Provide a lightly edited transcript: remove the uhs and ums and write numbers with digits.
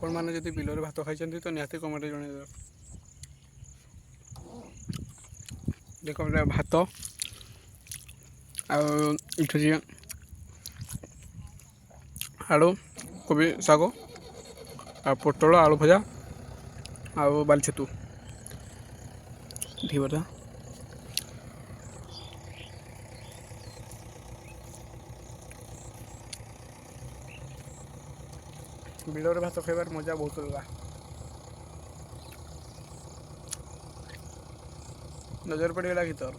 आपण मैंने जब बिल भात खाई तो निहाती कमेंट जन देख भात आठुरी आलू कोबी शाग आ पोटल आलू भजा आउ बाल छतु ढीबटा बिल भात खाइबार मजा बहुत अलग नजर पड़गला कि तोर